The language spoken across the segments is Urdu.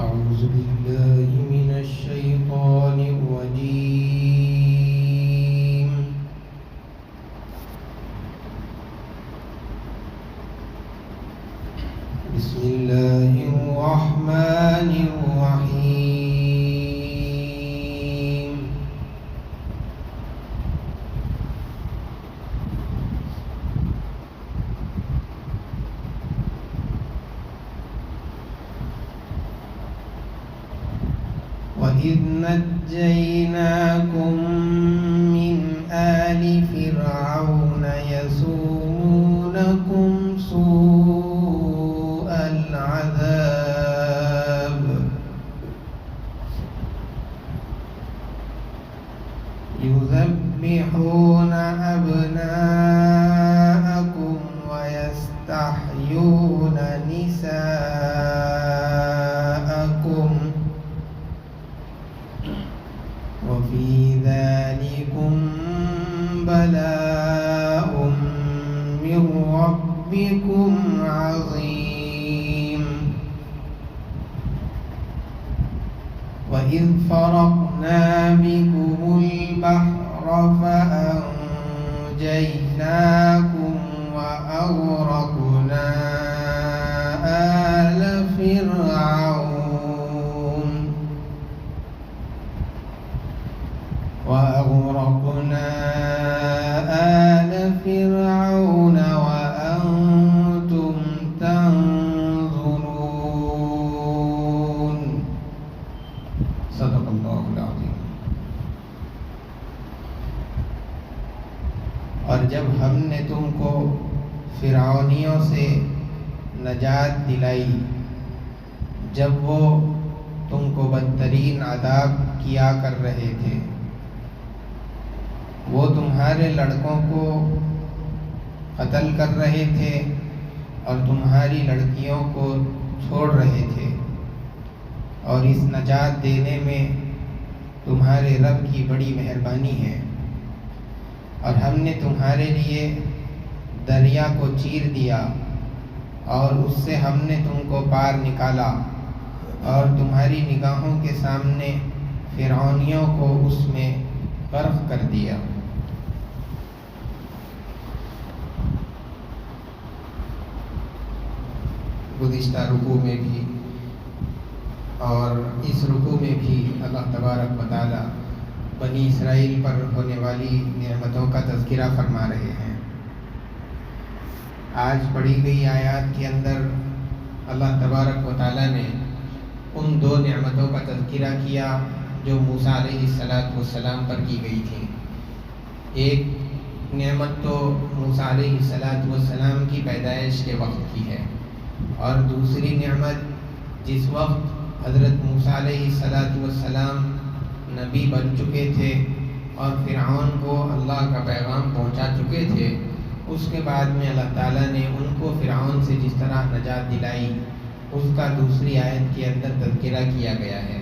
أعوذ بالله من الشيطان الرجيم. بسم الله الرحمن الرحيم. وَإِذْ نَجَّيْنَاكُمْ مِنْ آلِ فِرْعَوْنَ يَسُومُونَكُمْ سُوءَ الْعَذَابِ يُذَبِّحُونَ أَبْنَاءَكُمْ وَيَسْتَحْيُونَ نِسَاءَكُمْ وَفِي ذَلِكُمْ بَلَاءٌ مِّن رَّبِّكُمْ عَظِيمٌ. وَإِذْ فَرَقْنَا بِكُمُ الْبَحْرَ فَأَنجَيْنَاكُمْ وَأَغْرَقْنَا آلَ فِرْعَوْنَ وَأَنْتُمْ تَنْظُرُونَ. صدق اللہ العظیم. اور جب ہم نے تم کو فرعونیوں سے نجات دلائی، جب وہ تم کو بدترین عذاب کیا کر رہے تھے، وہ تمہارے لڑکوں کو قتل کر رہے تھے اور تمہاری لڑکیوں کو چھوڑ رہے تھے، اور اس نجات دینے میں تمہارے رب کی بڑی مہربانی ہے. اور ہم نے تمہارے لیے دریا کو چیر دیا اور اس سے ہم نے تم کو پار نکالا، اور تمہاری نگاہوں کے سامنے فرعونیوں کو اس میں غرق کر دیا. گزشتہ رکوع میں بھی اور اس رکوع میں بھی اللہ تبارک و تعالی بنی اسرائیل پر ہونے والی نعمتوں کا تذکرہ فرما رہے ہیں. آج پڑھی گئی آیات کے اندر اللہ تبارک و تعالی نے ان دو نعمتوں کا تذکرہ کیا جو موسیٰ علیہ السلام پر کی گئی تھی. ایک نعمت تو موسیٰ علیہ السلام کی پیدائش کے وقت کی ہے، اور دوسری نعمت جس وقت حضرت موسیٰ علیہ السلام نبی بن چکے تھے اور فرعون کو اللہ کا پیغام پہنچا چکے تھے، اس کے بعد میں اللہ تعالیٰ نے ان کو فرعون سے جس طرح نجات دلائی، اس کا دوسری آیت کے اندر تذکرہ کیا گیا ہے.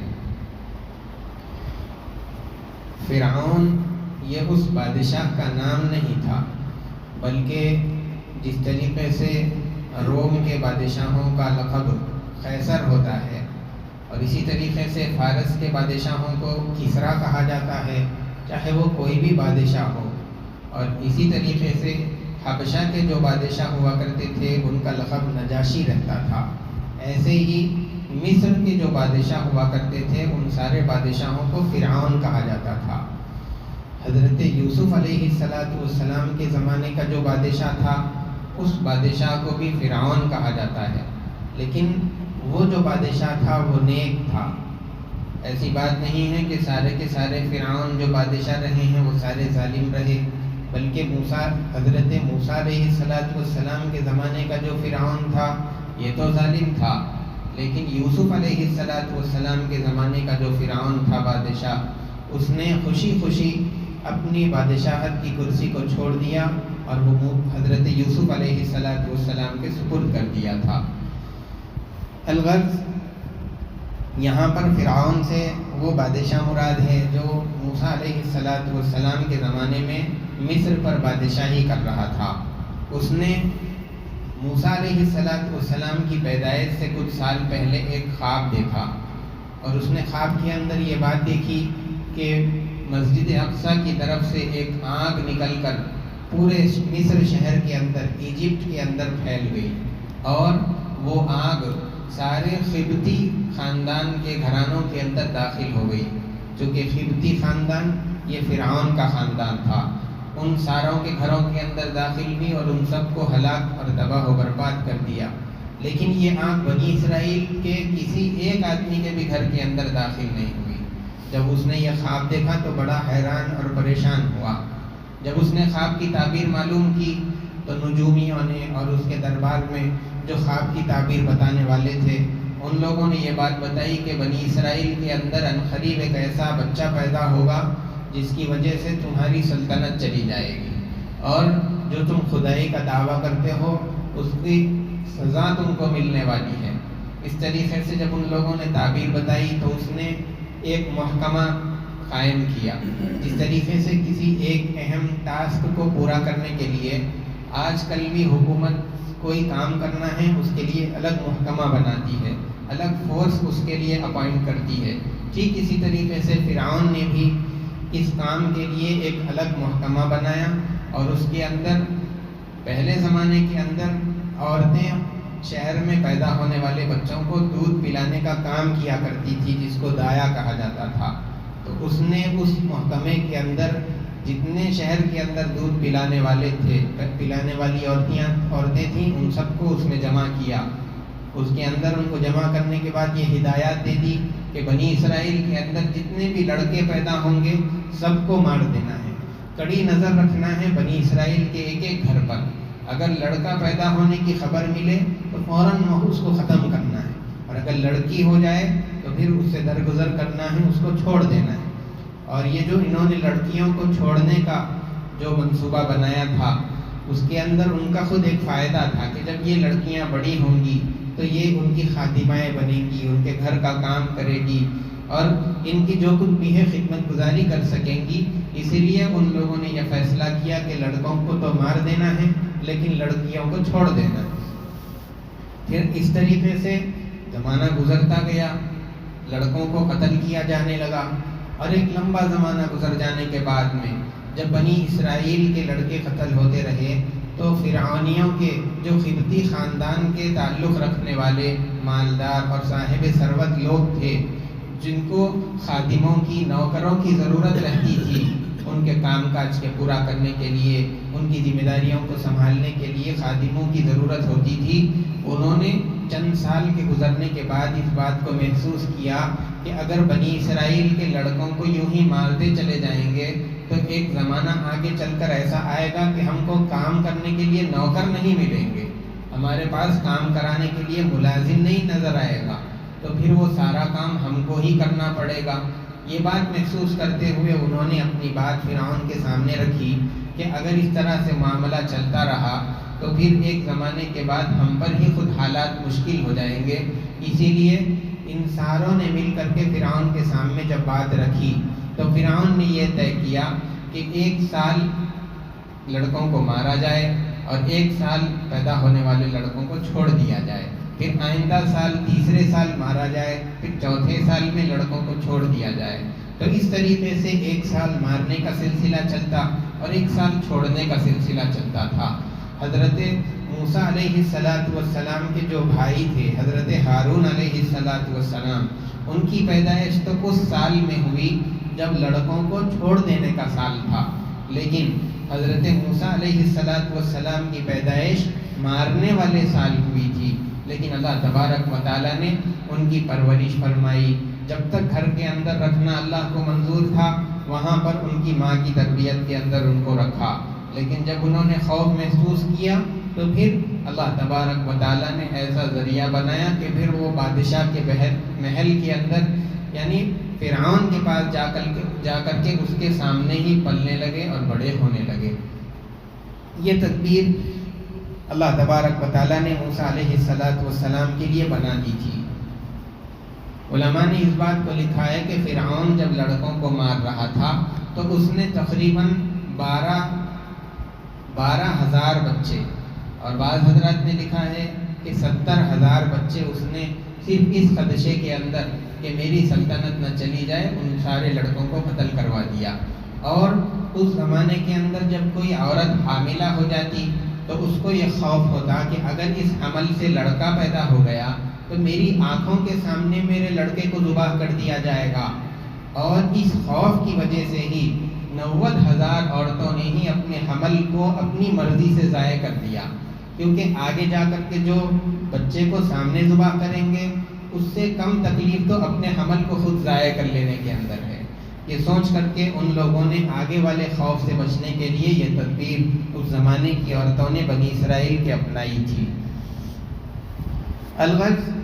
فرعون یہ اس بادشاہ کا نام نہیں تھا، بلکہ جس طریقے سے روم کے بادشاہوں کا لقب قیصر ہوتا ہے، اور اسی طریقے سے فارس کے بادشاہوں کو کسریٰ کہا جاتا ہے، چاہے وہ کوئی بھی بادشاہ ہو. اور اسی طریقے سے حبشہ کے جو بادشاہ ہوا کرتے تھے ان کا لقب نجاشی رہتا تھا. ایسے ہی مصر کے جو بادشاہ ہوا کرتے تھے ان سارے بادشاہوں کو فرعون کہا جاتا تھا. حضرت یوسف علیہ السلام کے زمانے کا جو بادشاہ تھا اس بادشاہ کو بھی فرعون کہا جاتا ہے، لیکن وہ جو بادشاہ تھا وہ نیک تھا. ایسی بات نہیں ہے کہ سارے کے سارے فرعون جو بادشاہ رہے ہیں وہ سارے ظالم رہے، بلکہ حضرت موسیٰ علیہ السلام کے زمانے کا جو فرعون تھا یہ تو ظالم تھا، لیکن یوسف علیہ السلام کے زمانے کا جو فرعون تھا بادشاہ، اس نے خوشی خوشی اپنی بادشاہت کی کرسی کو چھوڑ دیا اور وہ حضرت یوسف علیہ السلام کے سپرد کر دیا تھا. الغرض یہاں پر فرعون سے وہ بادشاہ مراد ہے جو موسیٰ علیہ السلام کے زمانے میں مصر پر بادشاہی کر رہا تھا. اس نے موسیٰ علیہ السلام کی پیدائش سے کچھ سال پہلے ایک خواب دیکھا اور اس نے خواب کے اندر یہ بات دیکھی کہ مسجد اقصیٰ کی طرف سے ایک آگ نکل کر پورے مصر شہر کے اندر، ایجپٹ کے اندر پھیل گئی، اور وہ آگ سارے قبطی خاندان کے گھرانوں کے اندر داخل ہو گئی، چونکہ قبطی خاندان یہ فرعون کا خاندان تھا، ان ساروں کے گھروں کے اندر داخل ہوئی اور ان سب کو ہلاک اور تباہ و برباد کر دیا۔ لیکن یہ آگ بنی اسرائیل کے کسی ایک آدمی کے بھی گھر کے اندر داخل نہیں ہوئی۔ جب اس نے یہ خواب دیکھا تو بڑا حیران اور پریشان ہوا۔ جب اس نے خواب کی تعبیر معلوم کی تو نجومیوں نے اور اس کے دربار میں جو خواب کی تعبیر بتانے والے تھے، ان لوگوں نے یہ بات بتائی کہ بنی اسرائیل کے اندر عنقریب ایک ایسا بچہ پیدا ہوگا جس کی وجہ سے تمہاری سلطنت چلی جائے گی، اور جو تم خدائی کا دعویٰ کرتے ہو اس کی سزا تم کو ملنے والی ہے۔ اس طریقے سے جب ان لوگوں نے تعبیر بتائی تو اس نے ایک محکمہ قائم کیا۔ جس طریقے سے کسی ایک اہم ٹاسک کو پورا کرنے کے لیے آج کل بھی حکومت کوئی کام کرنا ہے اس کے لیے الگ محکمہ بناتی ہے، الگ فورس اس کے لیے اپوائنٹ کرتی ہے، ٹھیک اسی طریقے سے فرعون نے بھی اس کام کے لیے ایک الگ محکمہ بنایا، اور اس کے اندر پہلے زمانے کے اندر عورتیں شہر میں پیدا ہونے والے بچوں کو دودھ پلانے کا کام کیا کرتی تھی، جس کو دایا کہا جاتا تھا۔ تو اس نے اس محکمے کے اندر جتنے شہر کے اندر دودھ پلانے والے تھے، پلانے والی عورتیں تھیں، ان سب کو اس نے جمع کیا۔ اس کے اندر ان کو جمع کرنے کے بعد یہ ہدایات دے دی کہ بنی اسرائیل کے اندر جتنے بھی لڑکے پیدا ہوں گے سب کو مار دینا ہے، کڑی نظر رکھنا ہے بنی اسرائیل کے ایک ایک گھر پر۔ اگر لڑکا پیدا ہونے کی خبر ملے تو فوراً اس کو ختم کرنا ہے، اور اگر لڑکی ہو جائے تو پھر اس سے درگزر کرنا ہے، اس کو چھوڑ دینا ہے۔ اور یہ جو انہوں نے لڑکیوں کو چھوڑنے کا جو منصوبہ بنایا تھا، اس کے اندر ان کا خود ایک فائدہ تھا کہ جب یہ لڑکیاں بڑی ہوں گی تو یہ ان کی خادمائیں بنیں گی، ان کے گھر کا کام کرے گی، اور ان کی جو کچھ بھی ہے خدمت گزاری کر سکیں گی۔ اسی لیے ان لوگوں نے یہ فیصلہ کیا کہ لڑکوں کو تو مار دینا ہے لیکن لڑکیوں کو چھوڑ دینا ہے۔ پھر اس طریقے سے زمانہ گزرتا گیا، لڑکوں کو قتل کیا جانے لگا، اور ایک لمبا زمانہ گزر جانے کے بعد میں جب بنی اسرائیل کے لڑکے قتل ہوتے رہے تو فرعونیوں کے جو قبطی خاندان کے تعلق رکھنے والے مالدار اور صاحب ثروت لوگ تھے، جن کو خادموں کی، نوکروں کی ضرورت رہتی تھی ان کے کام کاج کے پورا کرنے کے لیے، ان کی ذمہ داریوں کو سنبھالنے کے لیے خادموں کی ضرورت ہوتی تھی، انہوں نے چند سال کے گزرنے کے بعد اس بات کو محسوس کیا کہ اگر بنی اسرائیل کے لڑکوں کو یوں ہی مارتے چلے جائیں گے تو ایک زمانہ آگے چل کر ایسا آئے گا کہ ہم کو کام کرنے کے لیے نوکر نہیں ملیں گے، ہمارے پاس کام کرانے کے لیے ملازم نہیں نظر آئے گا، تو پھر وہ سارا کام ہم کو ہی کرنا پڑے گا۔ یہ بات محسوس کرتے ہوئے انہوں نے اپنی بات فرعون کے سامنے رکھی کہ اگر اس طرح سے معاملہ چلتا رہا تو پھر ایک زمانے کے بعد ہم پر ہی خود حالات مشکل ہو جائیں گے۔ اسی لیے ان ساروں نے مل کر کے فرعون کے سامنے جب بات رکھی تو فرعون نے یہ طے کیا کہ 1 سال لڑکوں کو مارا جائے اور 1 سال پیدا ہونے والے لڑکوں کو چھوڑ دیا جائے، پھر آئندہ سال تیسرے سال مارا جائے، پھر چوتھے سال میں لڑکوں کو چھوڑ دیا جائے۔ تو اس طریقے سے 1 سال مارنے کا سلسلہ چلتا اور 1 سال چھوڑنے کا سلسلہ چلتا تھا۔ حضرت موسیٰ علیہ السلام کے جو بھائی تھے، حضرت ہارون علیہ السلام، ان کی پیدائش تو اس سال میں ہوئی جب لڑکوں کو چھوڑ دینے کا سال تھا، لیکن حضرت موسیٰ علیہ السلام کی پیدائش مارنے والے سال ہوئی تھی، لیکن اللہ تبارک و تعالیٰ نے ان کی پرورش فرمائی۔ جب تک گھر کے اندر رکھنا اللہ کو منظور تھا وہاں پر ان کی ماں کی تربیت کے اندر ان کو رکھا، لیکن جب انہوں نے خوف محسوس کیا تو پھر اللہ تبارک و تعالیٰ نے ایسا ذریعہ بنایا کہ پھر وہ بادشاہ کے محل کے اندر یعنی فرعون کے پاس جا کر کے اس کے سامنے ہی پلنے لگے اور بڑے ہونے لگے۔ یہ تدبیر اللہ تبارک و تعالیٰ نے موسیٰ علیہ السلام کے لیے بنا دی تھی۔ علماء نے اس بات کو لکھا ہے کہ فرعون جب لڑکوں کو مار رہا تھا تو اس نے تقریباً 12,000 بچے، اور بعض حضرات نے لکھا ہے کہ 70,000 بچے اس نے صرف اس خدشے کے اندر کہ میری سلطنت نہ چلی جائے ان سارے لڑکوں کو قتل کروا دیا۔ اور اس زمانے کے اندر جب کوئی عورت حاملہ ہو جاتی تو اس کو یہ خوف ہوتا کہ اگر اس حمل سے لڑکا پیدا ہو گیا تو میری آنکھوں کے سامنے میرے لڑکے کو ذبح کر دیا جائے گا۔ اور اس خوف کی وجہ سے ہی 90,000 عورتوں نے ہی اپنے حمل کو اپنی مرضی سے ضائع کر دیا، کیونکہ آگے جا کر کے جو بچے کو سامنے ذبح کریں گے اس سے کم تکلیف تو اپنے حمل کو خود ضائع کر لینے کے اندر ہے۔ یہ سوچ کر کے ان لوگوں نے آگے والے خوف سے بچنے کے لیے یہ تدبیر اس زمانے کی عورتوں نے بنی اسرائیل کے اپنائی تھی۔ الغرض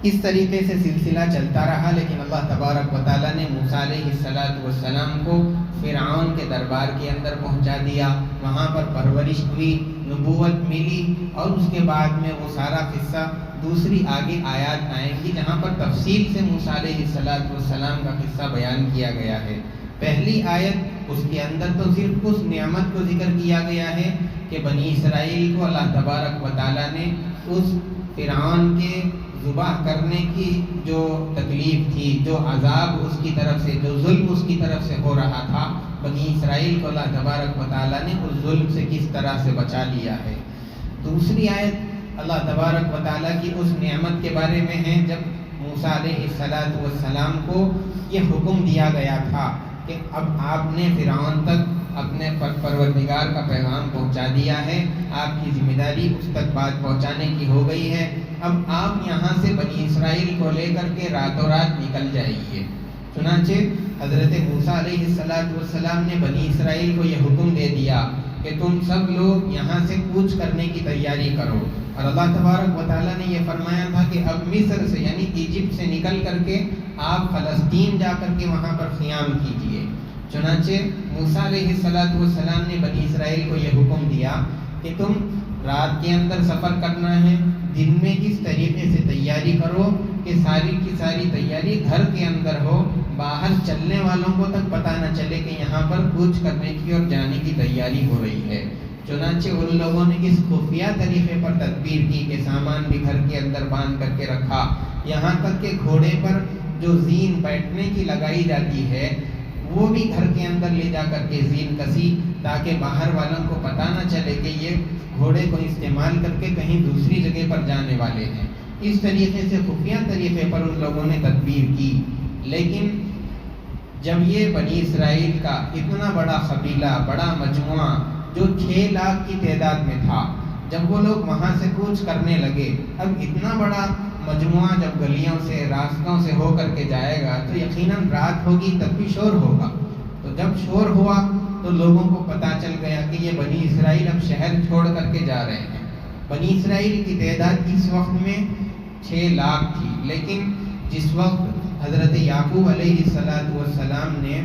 اس طریقے سے سلسلہ چلتا رہا، لیکن اللہ تبارک و تعالیٰ نے موسیٰ علیہ السلام کو فرعون کے دربار کے اندر پہنچا دیا، وہاں پر پرورش ہوئی، نبوت ملی، اور اس کے بعد میں وہ سارا قصہ دوسری آگے آیات آئیں گی جہاں پر تفصیل سے موسیٰ علیہ السلام کا قصہ بیان کیا گیا ہے۔ پہلی آیت اس کے اندر تو صرف اس نعمت کو ذکر کیا گیا ہے کہ بنی اسرائیل کو اللہ تبارک و تعالیٰ نے اس فرعون کے ذبح کرنے کی جو تکلیف تھی، جو عذاب اس کی طرف سے، جو ظلم اس کی طرف سے ہو رہا تھا، بنی اسرائیل کو اللہ تبارک و تعالیٰ نے اس ظلم سے کس طرح سے بچا لیا ہے۔ دوسری آیت اللہ تبارک و تعالیٰ کی اس نعمت کے بارے میں ہے جب موسیٰ علیہ السلام کو یہ حکم دیا گیا تھا کہ اب آپ نے فرعون تک اپنے پروردگار کا پیغام پہنچا دیا ہے، آپ کی ذمہ داری اس تک بات پہنچانے کی ہو گئی ہے، اب آپ یہاں سے بنی اسرائیل کو لے کر کے راتوں رات نکل جائیے۔ چنانچہ حضرت موسیٰ علیہ السلام نے بنی اسرائیل کو یہ حکم دے دیا کہ تم سب لوگ یہاں سے کوچ کرنے کی تیاری کرو، اور اللہ تبارک و تعالیٰ نے یہ فرمایا تھا کہ اب مصر سے یعنی ایجپٹ سے نکل کر کے آپ فلسطین جا کر کے وہاں پر قیام کیجیے۔ چنانچہ موسیٰ علیہ السلام نے بنی اسرائیل کو یہ حکم دیا کہ تم رات کے اندر سفر کرنا ہے، دن میں اس طریقے سے تیاری کرو کہ ساری کی ساری تیاری گھر کے اندر ہو، باہر چلنے والوں کو تک پتہ نہ چلے کہ یہاں پر کوچ کرنے کی اور جانے کی تیاری ہو رہی ہے۔ چنانچہ ان لوگوں نے اس خفیہ طریقے پر تدبیر کی کہ سامان بھی گھر کے اندر باندھ کر کے رکھا، یہاں تک کہ گھوڑے پر جو زین بیٹھنے کی لگائی جاتی ہے وہ بھی گھر کے اندر لے جا کر کے زین کسی، تاکہ باہر والوں کو پتہ نہ چلے کہ یہ گھوڑے کو استعمال کر کے کہیں دوسری جگہ پر جانے والے ہیں۔ اس طریقے سے خفیہ طریقے پر ان لوگوں نے تدبیر کی۔ لیکن جب یہ بنی اسرائیل کا اتنا بڑا قبیلہ، بڑا مجموعہ جو 6 لاکھ کی تعداد میں تھا، جب وہ لوگ وہاں سے کوچ کرنے لگے، اب اتنا بڑا مجموعہ جب گلیوں سے، راستوں سے ہو کر کے جائے گا تو یقیناً رات ہوگی تب بھی شور ہوگا۔ تو جب شور ہوا تو لوگوں کو پتہ چل گیا کہ یہ بنی اسرائیل اب شہر چھوڑ کر کے جا رہے ہیں۔ بنی اسرائیل کی تعداد اس وقت میں 6 لاکھ تھی، لیکن جس وقت حضرت یعقوب علیہ السلام نے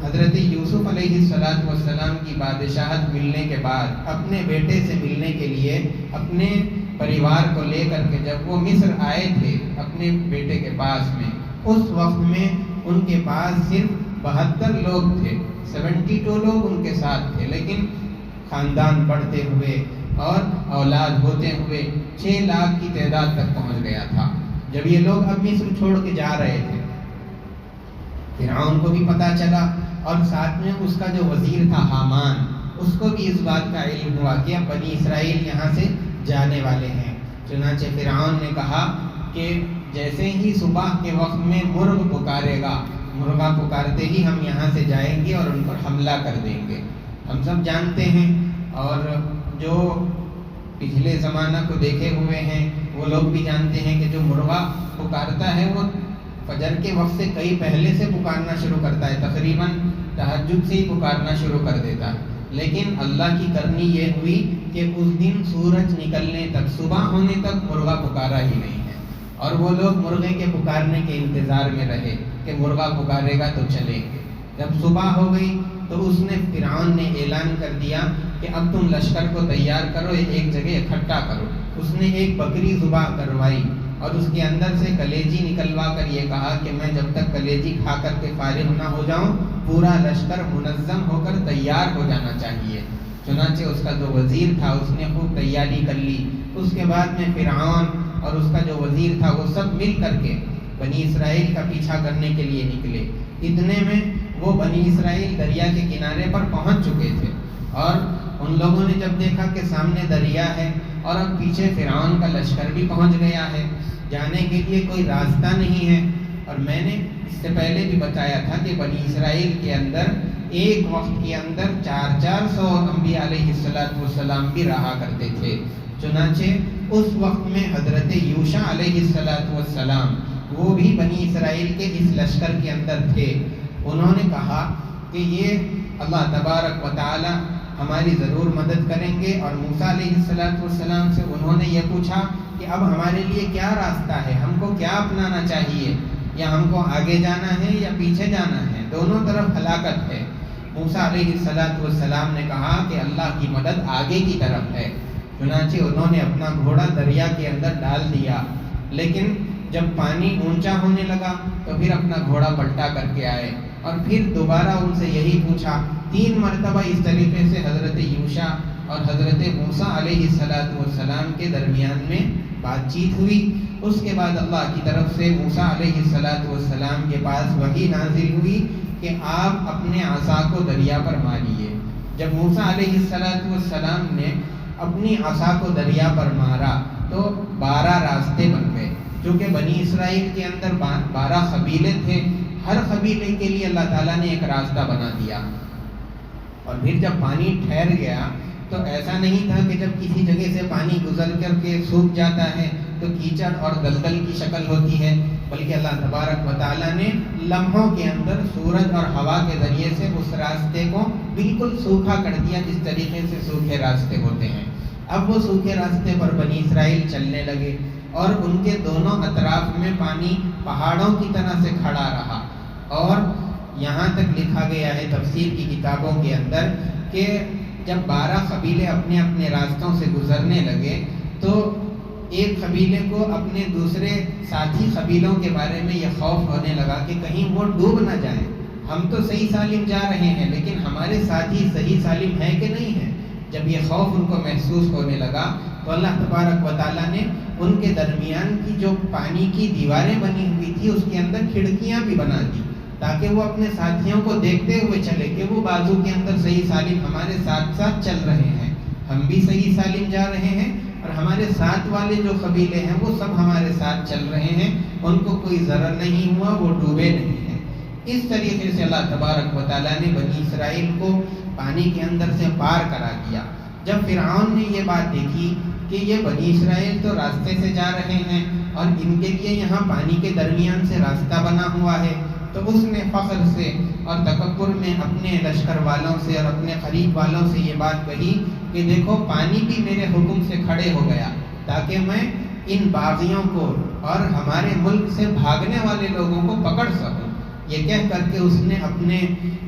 حضرت یوسف علیہ السلام کی بادشاہت ملنے کے بعد اپنے بیٹے سے ملنے کے لیے اپنے پریوار کو لے کر کے جب وہ مصر آئے تھے اپنے بیٹے کے پاس میں، اس وقت میں ان کے پاس صرف 72 لوگ تھے، 72 لوگ ان کے ساتھ تھے، لیکن خاندان بڑھتے ہوئے اور اولاد ہوتے ہوئے 6 لاکھ کی تعداد تک پہنچ گیا تھا۔ جب یہ لوگ اب مصر چھوڑ کے جا رہے تھے، فرعون کو بھی پتہ چلا، اور ساتھ میں اس کا جو وزیر تھا حامان، اس کو بھی اس بات کا علم ہوا کہ اب بنی اسرائیل یہاں سے جانے والے ہیں۔ چنانچہ فرعون نے کہا کہ جیسے ہی صبح کے وقت میں مرغ پکارے گا، مرغا پکارتے ہی ہم یہاں سے جائیں گے اور ان پر حملہ کر دیں گے۔ ہم سب جانتے ہیں، اور جو پچھلے زمانہ کو دیکھے ہوئے ہیں وہ لوگ بھی جانتے ہیں کہ جو مرغا پکارتا ہے وہ فجر کے وقت سے کئی پہلے سے پکارنا شروع کرتا ہے، تقریباً تہجد سے ہی پکارنا شروع کر دیتا ہے۔ لیکن اللہ کی کرنی یہ ہوئی کہ اس دن سورج نکلنے تک، صبح ہونے تک مرغا پکارا ہی نہیں ہے، اور وہ لوگ مرغے کے پکارنے کے انتظار میں رہے کہ مرغا پکارے گا تو چلیں گے۔ جب صبح ہو گئی تو اس نے فرعون نے اعلان کر دیا کہ اب تم لشکر کو تیار کرو، ایک جگہ اکٹھا کرو۔ اس نے ایک بکری ذبح کروائی اور اس کے اندر سے کلیجی نکلوا کر یہ کہا کہ میں جب تک کلیجی کھا کر کے فارغ نہ ہو جاؤں پورا لشکر منظم ہو کر تیار ہو جانا چاہیے۔ چنانچہ اس کا جو وزیر تھا اس نے خوب تیاری کر لی۔ اس کے بعد میں فرعون اور اس کا جو وزیر تھا وہ سب مل کر کے بنی اسرائیل کا پیچھا کرنے کے لیے نکلے۔ اتنے میں وہ بنی اسرائیل دریا کے کنارے پر پہنچ چکے تھے، اور ان لوگوں نے جب دیکھا کہ سامنے دریا ہے اور اب پیچھے فرعون کا لشکر بھی پہنچ گیا ہے، جانے کے لیے کوئی راستہ نہیں ہے۔ اور میں نے اس سے پہلے بھی بتایا تھا کہ بنی اسرائیل کے اندر ایک وقت کے اندر 400 انبیاء علیہ السلام بھی رہا کرتے تھے۔ چنانچہ اس وقت میں حضرت یوشع علیہ السلام وہ بھی بنی اسرائیل کے اس لشکر کے اندر تھے۔ انہوں نے کہا کہ یہ اللہ تبارک و تعالی ہماری ضرور مدد کریں گے، اور موسیٰ علیہ السلام سے انہوں نے یہ پوچھا کہ اب ہمارے لیے کیا راستہ ہے، ہم کو کیا اپنانا چاہیے، یا ہم کو آگے جانا ہے یا پیچھے جانا ہے، دونوں طرف ہلاکت ہے۔ موسیٰ علیہ السلام نے کہا کہ اللہ کی مدد آگے کی طرف ہے۔ چنانچہ انہوں نے اپنا گھوڑا دریا کے اندر ڈال دیا، لیکن جب پانی اونچا ہونے لگا تو پھر اپنا گھوڑا پلٹا کر کے آئے، اور پھر دوبارہ ان سے یہی پوچھا۔ 3 مرتبہ اس طریقے سے حضرت یوشع اور حضرت موسیٰ علیہ السلام کے درمیان میں بات چیت ہوئی۔ اس کے بعد اللہ کی طرف سے موسیٰ علیہ السلام کے پاس وحی نازل ہوئی کہ آپ اپنے عصا کو دریا پر ماریے۔ جب موسیٰ علیہ السلام نے اپنی عصا کو دریا پر مارا تو 12 راستے بن گئے، چونکہ بنی اسرائیل کے اندر 12 قبیلے تھے، ہر قبیلے کے لیے اللہ تعالیٰ نے ایک راستہ بنا دیا۔ اور پھر جب پانی ٹھہر گیا تو ایسا نہیں تھا کہ جب کسی جگہ سے پانی گزر کر کے سوکھ جاتا ہے تو کیچڑ اور دلدل کی شکل ہوتی ہے، بلکہ اللہ تبارک و تعالیٰ نے لمحوں کے اندر سورج اور ہوا کے ذریعے سے اس راستے کو بالکل سوکھا کر دیا، جس طریقے سے سوکھے راستے ہوتے ہیں۔ اب وہ سوکھے راستے پر بنی اسرائیل چلنے لگے، اور ان کے دونوں اطراف میں پانی پہاڑوں کی طرح سے کھڑا رہا، اور یہاں تک لکھا گیا ہے تفسیر کی کتابوں کے اندر کہ جب 12 قبیلے اپنے اپنے راستوں سے گزرنے لگے تو ایک قبیلے کو اپنے دوسرے ساتھی قبیلوں کے بارے میں یہ خوف ہونے لگا کہ کہیں وہ ڈوب نہ جائیں، ہم تو صحیح سالم جا رہے ہیں لیکن ہمارے ساتھی صحیح سالم ہیں کہ نہیں ہیں۔ جب یہ خوف ان کو محسوس ہونے لگا تو اللہ تبارک و تعالیٰ نے ان کے درمیان کی جو پانی کی دیواریں بنی ہوئی تھی اس کے اندر کھڑکیاں بھی بنا دی، تاکہ وہ اپنے ساتھیوں کو دیکھتے ہوئے چلے کہ وہ بازو کے اندر صحیح سالم ہمارے ساتھ ساتھ چل رہے ہیں، ہم بھی صحیح سالم جا رہے ہیں، اور ہمارے ساتھ والے جو قبیلے ہیں وہ سب ہمارے ساتھ چل رہے ہیں، ان کو کوئی ضرر نہیں ہوا، وہ ڈوبے نہیں ہیں۔ اس طریقے سے اللہ تبارک و تعالیٰ نے بنی اسرائیل کو پانی کے اندر سے پار کرا دیا۔ جب فرعون نے یہ بات دیکھی کہ یہ بنی اسرائیل تو راستے سے جا رہے ہیں اور ان کے لیے یہاں پانی کے درمیان سے راستہ بنا ہوا ہے، تو اس نے فخر سے اور تکبر میں اپنے لشکر والوں سے اور اپنے قریب والوں سے یہ بات کہی کہ دیکھو پانی بھی میرے حکم سے کھڑے ہو گیا تاکہ میں ان باغیوں کو اور ہمارے ملک سے بھاگنے والے لوگوں کو پکڑ سکوں۔ یہ کہہ کر کے اس نے اپنے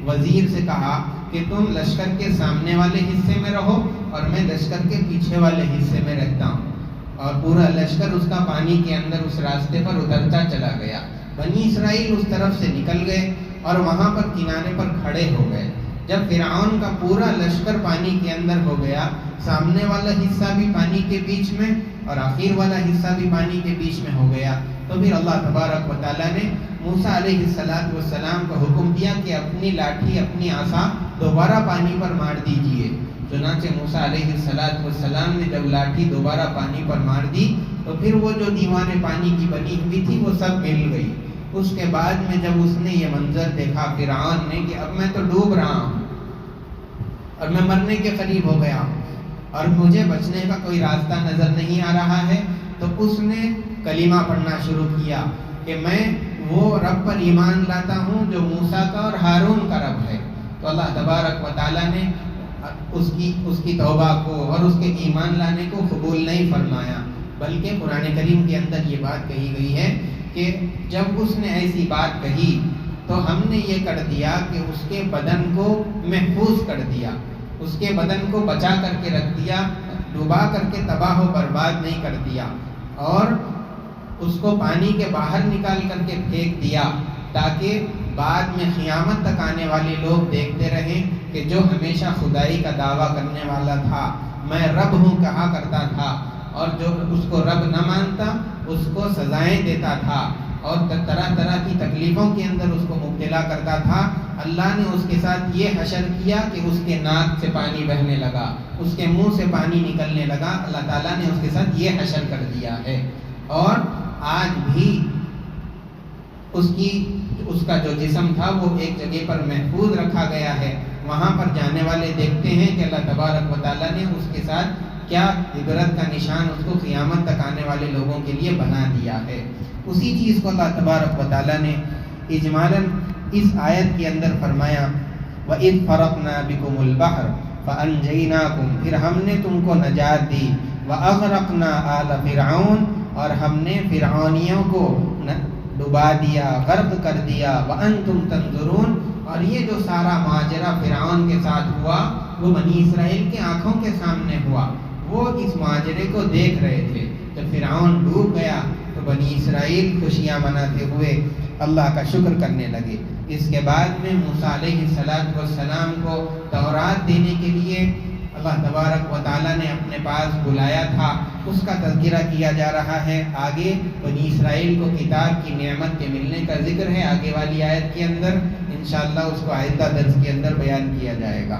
وزیر سے کہا کہ تم لشکر کے سامنے والے حصے میں رہو اور میں لشکر کے پیچھے والے حصے میں رہتا ہوں، اور پورا لشکر اس کا پانی کے اندر اس راستے پر اترتا چلا گیا۔ بنی اسرائیل اس طرف سے نکل گئے اور وہاں پر کنارے پر کھڑے ہو گئے۔ جب فرعون کا پورا لشکر پانی کے اندر ہو گیا، سامنے والا حصہ بھی پانی کے بیچ میں اور آخر والا حصہ بھی پانی کے بیچ میں ہو گیا، تو پھر اللہ تبارک و تعالیٰ نے موسیٰ علیہ السلام کو حکم دیا کہ اپنی لاٹھی اپنی عصا دوبارہ پانی پر مار دیجئے۔ چنانچہ موسیٰ علیہ السلام نے جب لاٹھی دوبارہ پانی پر مار دی تو پھر وہ جو دیواریں پانی کی بنی ہوئی تھی وہ سب مل گئی۔ اس کے بعد میں جب اس نے یہ منظر دیکھا فرعون نے کہ اب میں تو ڈوب رہا ہوں اور میں مرنے کے قریب ہو گیا ہوں اور مجھے بچنے کا کوئی راستہ نظر نہیں آ رہا ہے، تو اس نے کلمہ پڑھنا شروع کیا کہ میں وہ رب پر ایمان لاتا ہوں جو موسیٰ کا اور ہارون کا رب ہے۔ تو اللہ تبارک و تعالیٰ نے اس کی توبہ کو اور اس کے ایمان لانے کو قبول نہیں فرمایا، بلکہ قرآن کریم کے اندر یہ بات کہی گئی ہے کہ جب اس نے ایسی بات کہی تو ہم نے یہ کر دیا کہ اس کے بدن کو محفوظ کر دیا، اس کے بدن کو بچا کر کے رکھ دیا، ڈوبا کر کے تباہ و برباد نہیں کر دیا، اور اس کو پانی کے باہر نکال کر کے پھینک دیا تاکہ بعد میں قیامت تک آنے والے لوگ دیکھتے رہیں کہ جو ہمیشہ خدائی کا دعویٰ کرنے والا تھا، میں رب ہوں کہا کرتا تھا، اور جو اس کو رب نہ مانتا اس کو سزائیں دیتا تھا اور طرح طرح کی تکلیفوں کے اندر اس کو مبتلا کرتا تھا، اللہ نے اس کے ساتھ یہ حشر کیا کہ اس کے ناک سے پانی بہنے لگا، اس کے منہ سے پانی نکلنے لگا، اللہ تعالیٰ نے اس کے ساتھ یہ حشر کر دیا ہے۔ اور آج بھی اس کا جو جسم تھا وہ ایک جگہ پر محفوظ رکھا گیا ہے، وہاں پر جانے والے دیکھتے ہیں کہ اللہ تبارک و تعالیٰ نے اس کے ساتھ کیا عبرت کا نشان اس کو قیامت تک آنے والے لوگوں کے لیے بنا دیا ہے۔ اسی چیز کو اللہ تبارک و تعالیٰ نے اجمالاً اس آیت کے اندر فرمایا، وَإِذْ فَرَقْنَا بِكُمُ الْبَحْرَ فَأَنْجَيْنَاكُمْ، پھر ہم نے تم کو نجات دی، وَأَغْرَقْنَا آلَ فِرْعَوْنَ، اور ہم نے فرعونیوں کو ڈبا دیا، غرق کر دیا، وَأَنْتُمْ تَنْظُرُونَ، اور یہ جو سارا ماجرا فرعون کے ساتھ ہوا وہ بنی اسرائیل کی آنکھوں کے سامنے ہوا، وہ اس ماجرے کو دیکھ رہے تھے۔ جب فرعون ڈوب گیا تو بنی اسرائیل خوشیاں مناتے ہوئے اللہ کا شکر کرنے لگے۔ اس کے بعد میں موسیٰ علیہ السلام کو تورات دینے کے لیے اللہ تبارک و تعالیٰ نے اپنے پاس بلایا تھا، اس کا تذکرہ کیا جا رہا ہے۔ آگے بنی اسرائیل کو کتاب کی نعمت کے ملنے کا ذکر ہے آگے والی آیت کے اندر، انشاءاللہ اس کو آئندہ درس کے اندر بیان کیا جائے گا۔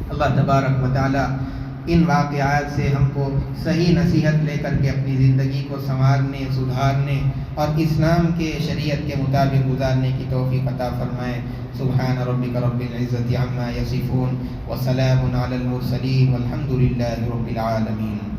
اللہ تبارک و تعالیٰ ان واقعات سے ہم کو صحیح نصیحت لے کر کے اپنی زندگی کو سنوارنے، سدھارنے اور اسلام کے شریعت کے مطابق گزارنے کی توفیق عطا فرمائے۔ سبحان ربک رب العزت عما یصفون وسلام علی المرسلین والحمد للہ رب العالمین۔